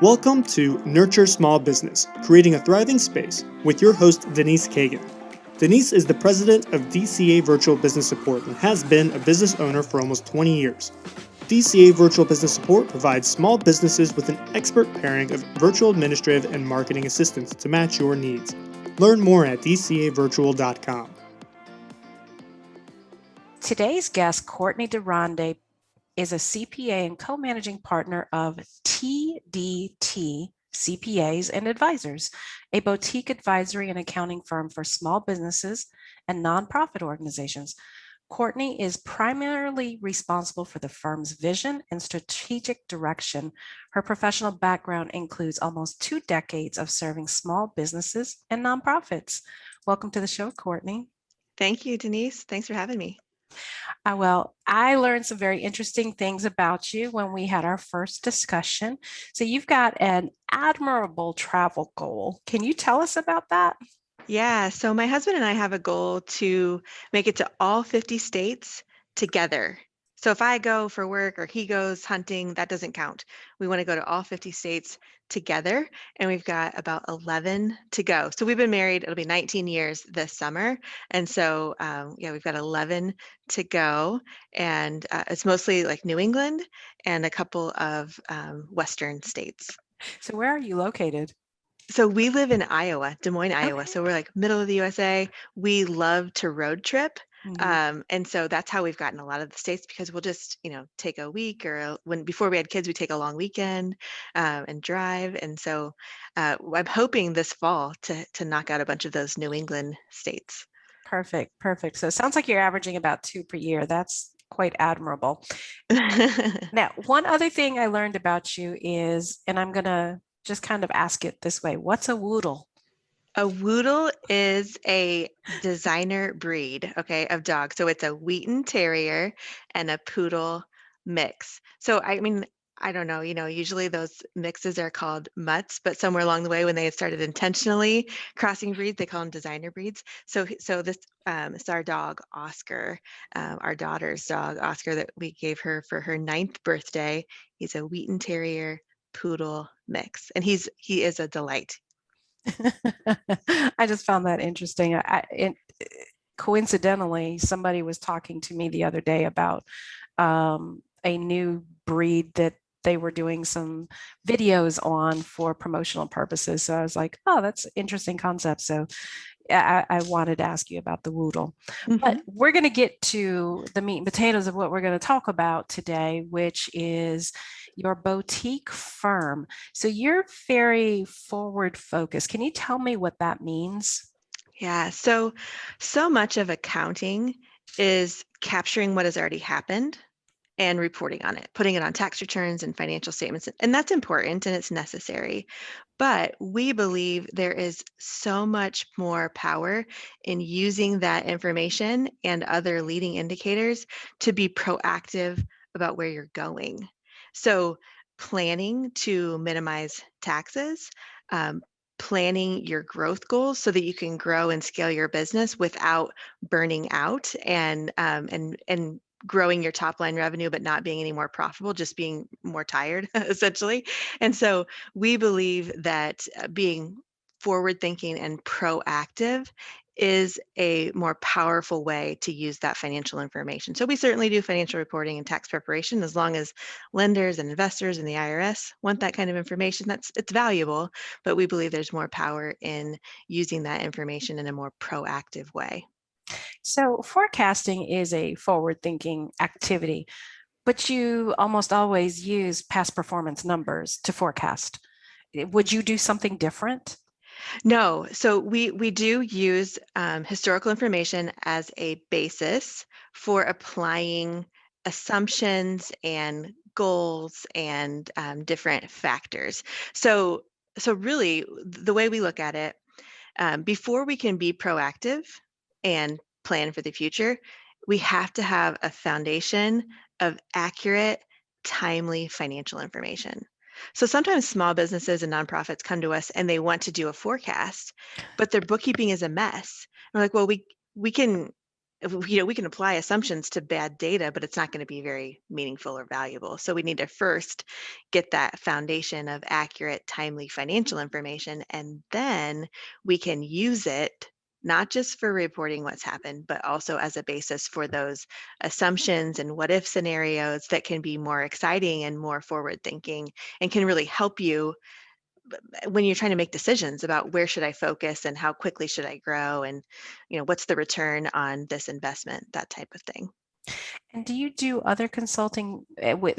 Welcome to Nurture Small Business, Creating a Thriving Space, with your host, Denise Kagan. Denise is the president of DCA Virtual Business Support and has been a business owner for almost 20 years. DCA Virtual Business Support provides small businesses with an expert pairing of virtual administrative and marketing assistance to match your needs. Learn more at dcavirtual.com. Today's guest, Courtney DeRonde, is a CPA and co-managing partner of TDP CPAs and Advisors, a boutique advisory and accounting firm for small businesses and nonprofit organizations. Courtney is primarily responsible for the firm's vision and strategic direction. Her professional background includes almost 2 decades of serving small businesses and nonprofits. Welcome to the show, Courtney. Thank you, Denise. Thanks for having me. Well, I learned some very interesting things about you when we had our first discussion. So you've got an admirable travel goal. Can you tell us about that? Yeah, so my husband and I have a goal to make it to all 50 states together. So if I go for work or he goes hunting, that doesn't count. We want to go to all 50 states together, and we've got about 11 to go. So we've been married, it'll be 19 years this summer. And so, we've got 11 to go, and it's mostly like New England and a couple of Western states. So where are you located? So we live in Iowa, Des Moines, Iowa. Okay. So we're like middle of the USA. We love to road trip. And so that's how we've gotten a lot of the states, because we'll just, take a week, or before we had kids, we take a long weekend and drive. And so I'm hoping this fall to knock out a bunch of those New England states. Perfect. So it sounds like you're averaging about 2 per year. That's quite admirable. Now, one other thing I learned about you is, and I'm going to just kind of ask it this way, what's a Woodle? A Woodle is a designer breed, okay, of dog. So it's a Wheaten Terrier and a Poodle mix. So I don't know, usually those mixes are called mutts, but somewhere along the way when they had started intentionally crossing breeds, they call them designer breeds. So this is our dog, Oscar, our daughter's dog, Oscar, that we gave her for her 9th birthday. He's a Wheaten Terrier Poodle mix, and he is a delight. I just found that interesting. Coincidentally, somebody was talking to me the other day about a new breed that they were doing some videos on for promotional purposes. So I was like, oh, that's an interesting concept. So I wanted to ask you about the Woodle. Mm-hmm. But we're going to get to the meat and potatoes of what we're going to talk about today, which is your boutique firm. So you're very forward focused. Can you tell me what that means? Yeah, so much of accounting is capturing what has already happened and reporting on it, putting it on tax returns and financial statements. And that's important and it's necessary. But we believe there is so much more power in using that information and other leading indicators to be proactive about where you're going. So planning to minimize taxes, planning your growth goals so that you can grow and scale your business without burning out and growing your top line revenue, but not being any more profitable, just being more tired, essentially. And so we believe that being forward thinking and proactive is a more powerful way to use that financial information. So we certainly do financial reporting and tax preparation, as long as lenders and investors and the IRS want that kind of information. It's valuable, but we believe there's more power in using that information in a more proactive way. So forecasting is a forward-thinking activity, but you almost always use past performance numbers to forecast. Would you do something different? No, so we do use historical information as a basis for applying assumptions and goals and different factors. So really, the way we look at it, before we can be proactive and plan for the future, we have to have a foundation of accurate, timely financial information. So sometimes small businesses and nonprofits come to us and they want to do a forecast, but their bookkeeping is a mess. We're like, well, we can we can apply assumptions to bad data, but it's not going to be very meaningful or valuable. So we need to first get that foundation of accurate, timely financial information, and then we can use it not just for reporting what's happened, but also as a basis for those assumptions and what if scenarios that can be more exciting and more forward thinking and can really help you when you're trying to make decisions about where should I focus and how quickly should I grow, and what's the return on this investment, that type of thing. And do you do other consulting,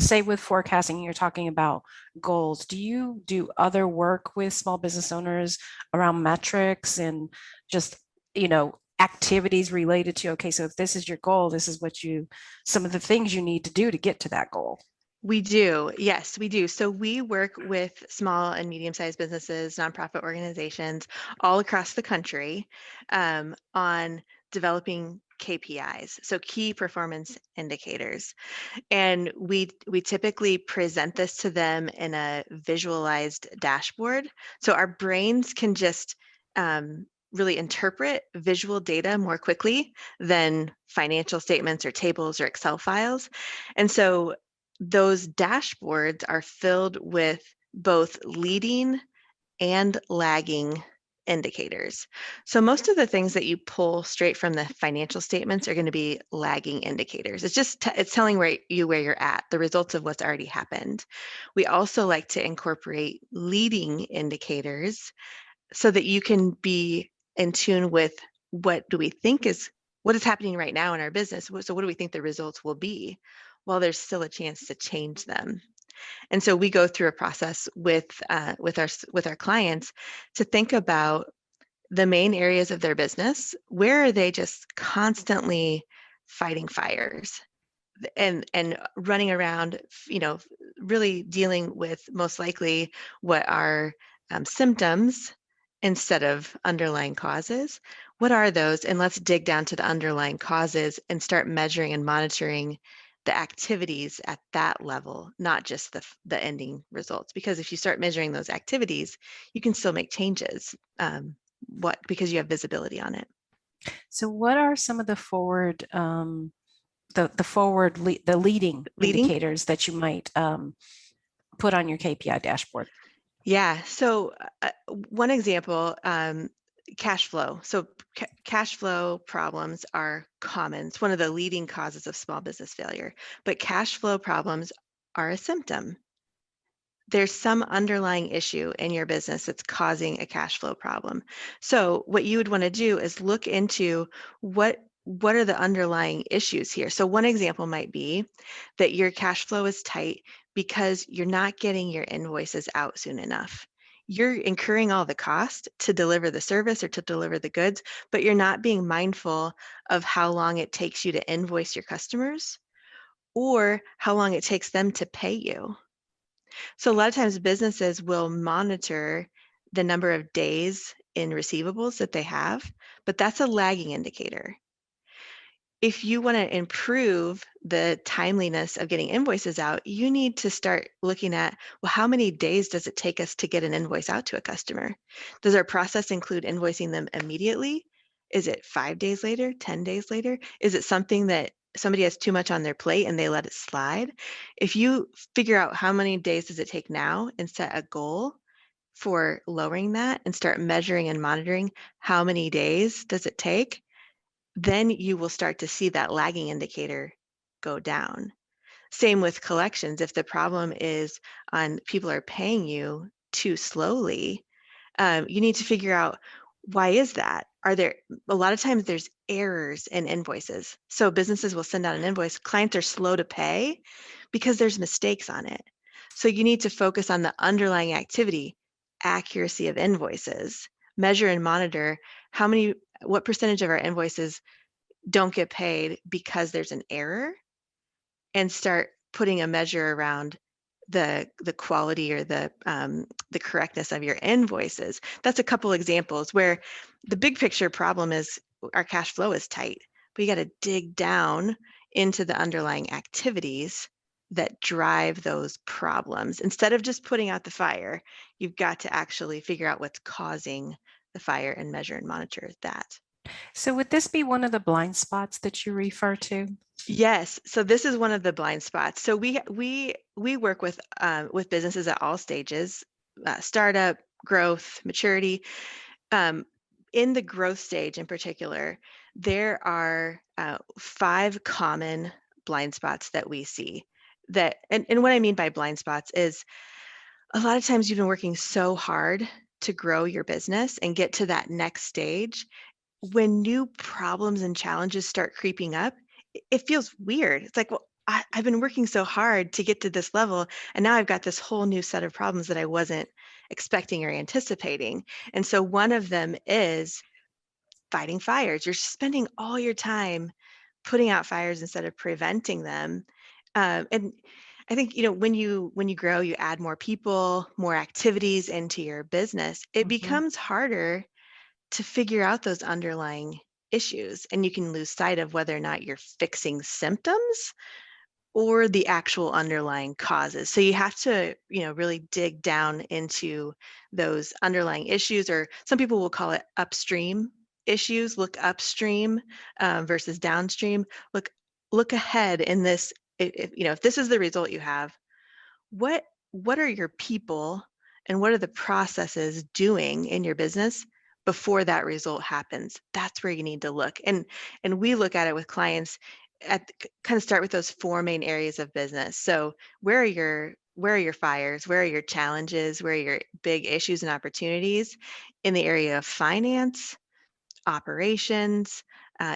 say with forecasting, you're talking about goals. Do you do other work with small business owners around metrics and just, activities related to, okay, so if this is your goal, this is some of the things you need to do to get to that goal? We do. Yes, we do. So we work with small and medium-sized businesses, nonprofit organizations all across the country on developing KPIs, so key performance indicators. And we typically present this to them in a visualized dashboard. So our brains can just really interpret visual data more quickly than financial statements or tables or Excel files. And so those dashboards are filled with both leading and lagging indicators. So most of the things that you pull straight from the financial statements are going to be lagging indicators. It's just it's telling where you're at, the results of what's already happened. We also like to incorporate leading indicators so that you can be in tune with what is happening right now in our business. So what do we think the results will be? Well, there's still a chance to change them. And so we go through a process with our clients to think about the main areas of their business. Where are they just constantly fighting fires and running around, really dealing with most likely what are symptoms instead of underlying causes? What are those? And let's dig down to the underlying causes and start measuring and monitoring the activities at that level, not just the ending results. Because if you start measuring those activities, you can still make changes. Because you have visibility on it. So what are some of the the leading indicators that you might put on your KPI dashboard? Yeah. So one example, cash flow. So cash flow problems are common. It's one of the leading causes of small business failure. But cash flow problems are a symptom. There's some underlying issue in your business that's causing a cash flow problem. So what you would want to do is look into what are the underlying issues here. So one example might be that your cash flow is tight because you're not getting your invoices out soon enough. You're incurring all the cost to deliver the service or to deliver the goods, but you're not being mindful of how long it takes you to invoice your customers or how long it takes them to pay you. So a lot of times businesses will monitor the number of days in receivables that they have, but that's a lagging indicator. If you want to improve the timeliness of getting invoices out, you need to start looking at, well, how many days does it take us to get an invoice out to a customer? Does our process include invoicing them immediately? Is it 5 days later, 10 days later? Is it something that somebody has too much on their plate and they let it slide? If you figure out how many days does it take now and set a goal for lowering that and start measuring and monitoring how many days does it take, then you will start to see that lagging indicator go down. Same with collections. If the problem is on people are paying you too slowly, you need to figure out, why is that? A lot of times there's errors in invoices. So businesses will send out an invoice, clients are slow to pay because there's mistakes on it. So you need to focus on the underlying activity, accuracy of invoices, measure and monitor what percentage of our invoices don't get paid because there's an error, and start putting a measure around the quality or the correctness of your invoices. That's a couple examples where the big picture problem is our cash flow is tight, but you got to dig down into the underlying activities that drive those problems. Instead of just putting out the fire, you've got to actually figure out what's causing the fire and measure and monitor that. So would this be one of the blind spots that you refer to? Yes. So this is one of the blind spots. So we work with businesses at all stages, startup, growth, maturity. Um, in the growth stage in particular, there are 5 common blind spots that we see. And what I mean by blind spots is a lot of times you've been working so hard to grow your business and get to that next stage. When new problems and challenges start creeping up, it feels weird. It's like, well, I've been working so hard to get to this level, and now I've got this whole new set of problems that I wasn't expecting or anticipating. And so one of them is fighting fires. You're spending all your time putting out fires instead of preventing them. And I think, when you grow, you add more people, more activities into your business. It Mhm. becomes harder to figure out those underlying issues, and you can lose sight of whether or not you're fixing symptoms or the actual underlying causes. So you have to, really dig down into those underlying issues, or some people will call it upstream issues. Look upstream versus downstream. Look ahead in this. If this is the result you have, what what are your people and what are the processes doing in your business before that result happens? That's where you need to look. And we look at it with clients kind of start with those 4 main areas of business. So where are your fires? Where are your challenges? Where are your big issues and opportunities in the area of finance, operations,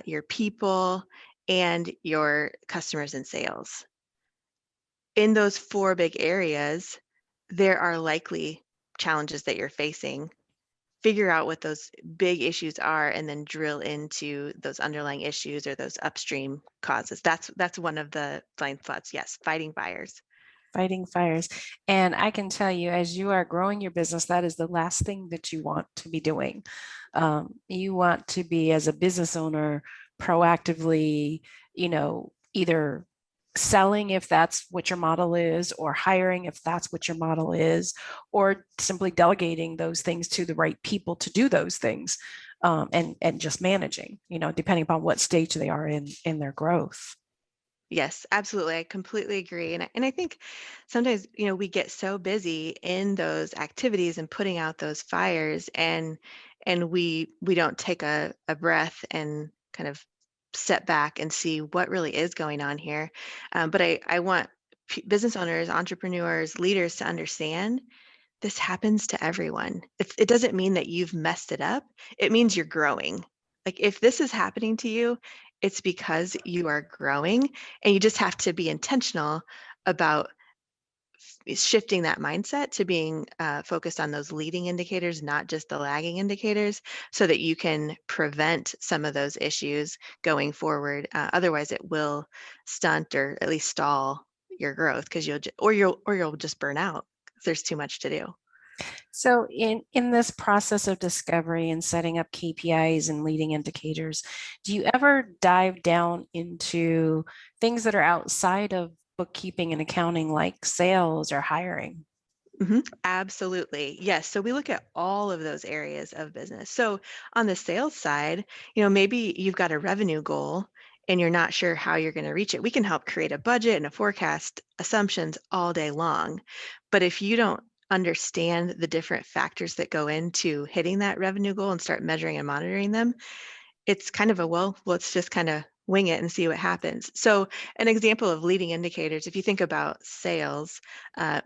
your people, and your customers and sales? In those 4 big areas, there are likely challenges that you're facing. Figure out what those big issues are and then drill into those underlying issues or those upstream causes. That's one of the blind spots. Yes, fighting fires. Fighting fires. And I can tell you, as you are growing your business, that is the last thing that you want to be doing. You want to be, as a business owner, proactively, either selling if that's what your model is, or hiring if that's what your model is, or simply delegating those things to the right people to do those things, and just managing, depending upon what stage they are in their growth. Yes, absolutely. I completely agree. And I think sometimes, we get so busy in those activities and putting out those fires, and we don't take a breath and kind of step back and see what really is going on here. But I want business owners, entrepreneurs, leaders to understand this happens to everyone. It doesn't mean that you've messed it up. It means you're growing. Like, if this is happening to you, it's because you are growing, and you just have to be intentional about shifting that mindset to being focused on those leading indicators, not just the lagging indicators, so that you can prevent some of those issues going forward. Otherwise, it will stunt or at least stall your growth, because you'll just burn out 'cause there's too much to do. So in this process of discovery and setting up KPIs and leading indicators, do you ever dive down into things that are outside of bookkeeping and accounting, like sales or hiring? Absolutely. Yes. So we look at all of those areas of business. So on the sales side, maybe you've got a revenue goal and you're not sure how you're going to reach it. We can help create a budget and a forecast assumptions all day long. But if you don't understand the different factors that go into hitting that revenue goal and start measuring and monitoring them, it's kind of well, let's just kind of wing it and see what happens. So an example of leading indicators, if you think about sales,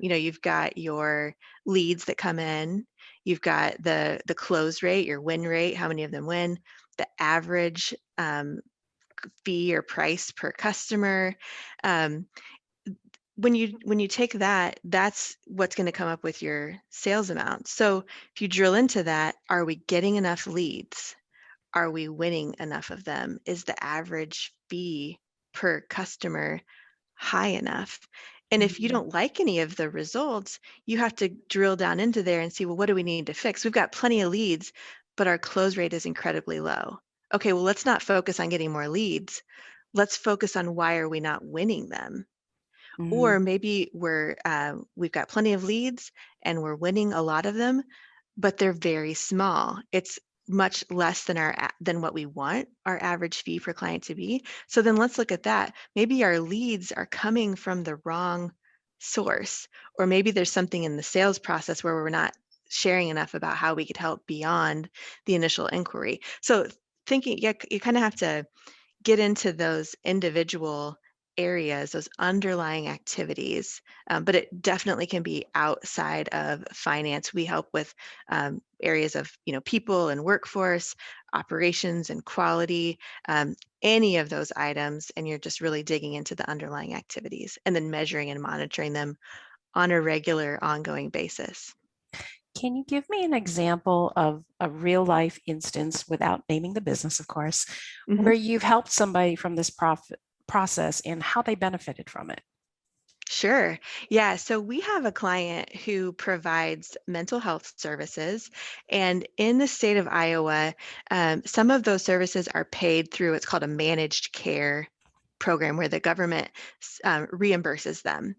you've got your leads that come in, you've got the close rate, your win rate, how many of them win, the average fee or price per customer. Um, when you take that, that's what's going to come up with your sales amount. So if you drill into that, are we getting enough leads? Are we winning enough of them? Is the average fee per customer high enough? And if you Mhm. don't like any of the results, you have to drill down into there and see, well, what do we need to fix? We've got plenty of leads, but our close rate is incredibly low. Okay, well, let's not focus on getting more leads. Let's focus on why are we not winning them? Or Mhm. maybe we've got plenty of leads and we're winning a lot of them, but they're very small. much less than what we want our average fee per client to be. So then let's look at that. Maybe our leads are coming from the wrong source, or maybe there's something in the sales process where we're not sharing enough about how we could help beyond the initial inquiry. So thinking, yeah, you kind of have to get into those individual areas, those underlying activities, but it definitely can be outside of finance. We help with areas of people and workforce, operations and quality, any of those items, and you're just really digging into the underlying activities and then measuring and monitoring them on a regular, ongoing basis. Can you give me an example of a real life instance, without naming the business, of course, Mhm. where you've helped somebody from this process and how they benefited from it? Sure. Yeah. So we have a client who provides mental health services. And in the state of Iowa, some of those services are paid through what's called a managed care program where the government reimburses them.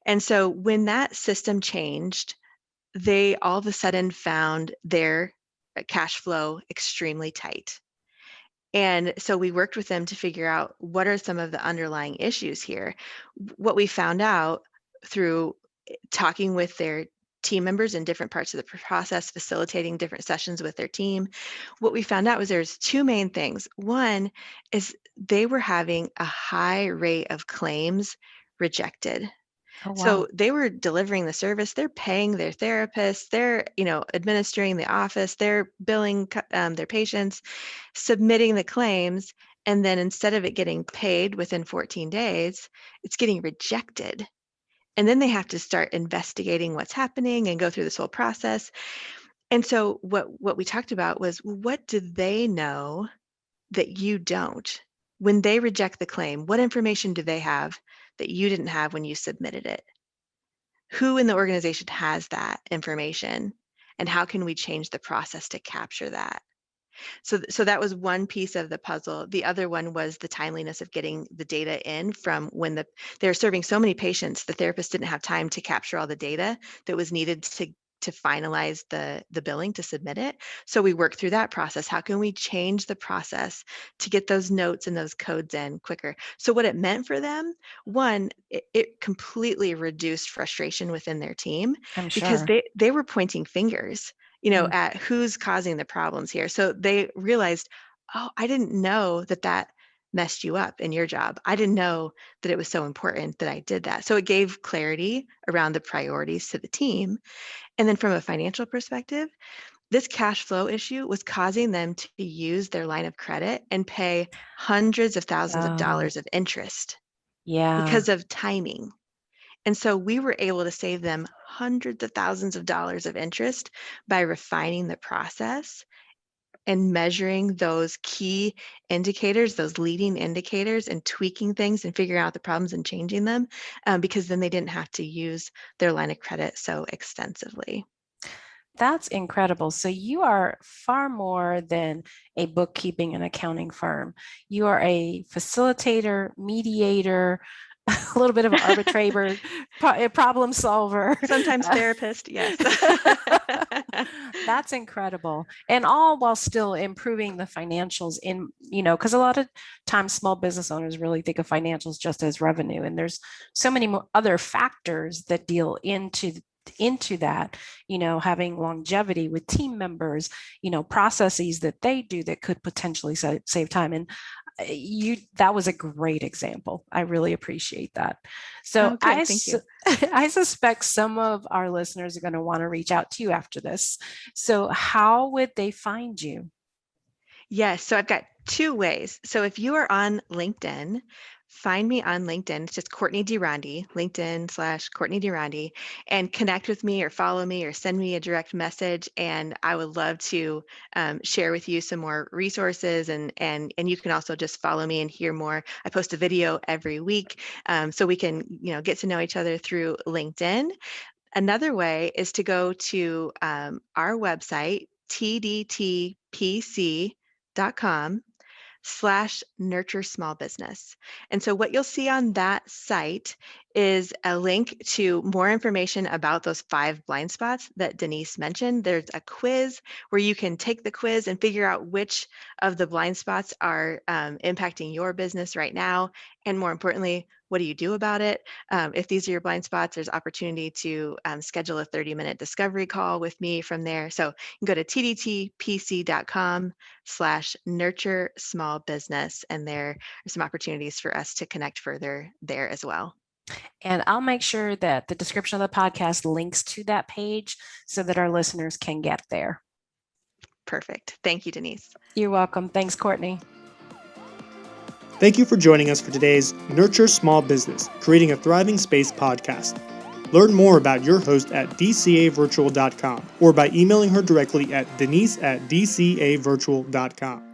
And so when that system changed, they all of a sudden found their cash flow extremely tight. And so we worked with them to figure out what are some of the underlying issues here. What we found out through talking with their team members in different parts of the process, facilitating different sessions with their team, what we found out was there's two main things. One is they were having a high rate of claims rejected. Oh, wow. So they were delivering the service, they're paying their therapists, they're, administering the office, they're billing their patients, submitting the claims, and then instead of it getting paid within 14 days, it's getting rejected. And then they have to start investigating what's happening and go through this whole process. And so what we talked about was, what do they know that you don't? When they reject the claim, what information do they have that you didn't have when you submitted it? Who in the organization has that information? And how can we change the process to capture that? So that was one piece of the puzzle. The other one was the timeliness of getting the data in from when they're serving so many patients, the therapist didn't have time to capture all the data that was needed to finalize the billing to submit it. So we worked through that process. How can we change the process to get those notes and those codes in quicker? So what it meant for them, one, it completely reduced frustration within their team I'm because sure. they were pointing fingers Mm. at who's causing the problems here. So they realized, oh, I didn't know that messed you up in your job. I didn't know that it was so important that I did that. So it gave clarity around the priorities to the team. And then from a financial perspective, this cash flow issue was causing them to use their line of credit and pay hundreds of thousands of Oh, dollars of interest yeah. because of timing. And so we were able to save them hundreds of thousands of dollars of interest by refining the process and measuring those key indicators, those leading indicators, and tweaking things and figuring out the problems and changing them, because then they didn't have to use their line of credit so extensively. That's incredible. So you are far more than a bookkeeping and accounting firm. You are a facilitator, mediator, a little bit of an arbitrator, a problem solver. Sometimes therapist, yes. That's incredible. And all while still improving the financials because a lot of times small business owners really think of financials just as revenue. And there's so many more other factors that deal into that, having longevity with team members, processes that they do that could potentially save time. And that was a great example. I really appreciate that. So Oh, good. Thank you. I suspect some of our listeners are going to want to reach out to you after this. So how would they find you? Yes, so I've got two ways. So if you are on LinkedIn, find me on LinkedIn. It's just Courtney DeRonde, LinkedIn/Courtney DeRonde, and connect with me or follow me or send me a direct message. And I would love to share with you some more resources. And you can also just follow me and hear more. I post a video every week, so we can get to know each other through LinkedIn. Another way is to go to our website, tdtpc.com. denise.com/nurture small business. And so what you'll see on that site is a link to more information about those 5 blind spots that Denise mentioned. There's a quiz where you can take the quiz and figure out which of the blind spots are impacting your business right now. And more importantly, what do you do about it? If these are your blind spots, there's opportunity to schedule a 30-minute discovery call with me from there. So you can go to tdtpc.com/nurture small business, and there are some opportunities for us to connect further there as well. And I'll make sure that the description of the podcast links to that page so that our listeners can get there. Perfect. Thank you, Denise. You're welcome. Thanks, Courtney. Thank you for joining us for today's Nurture Small Business, Creating a Thriving Space podcast. Learn more about your host at DCAvirtual.com or by emailing her directly at denise@dcavirtual.com.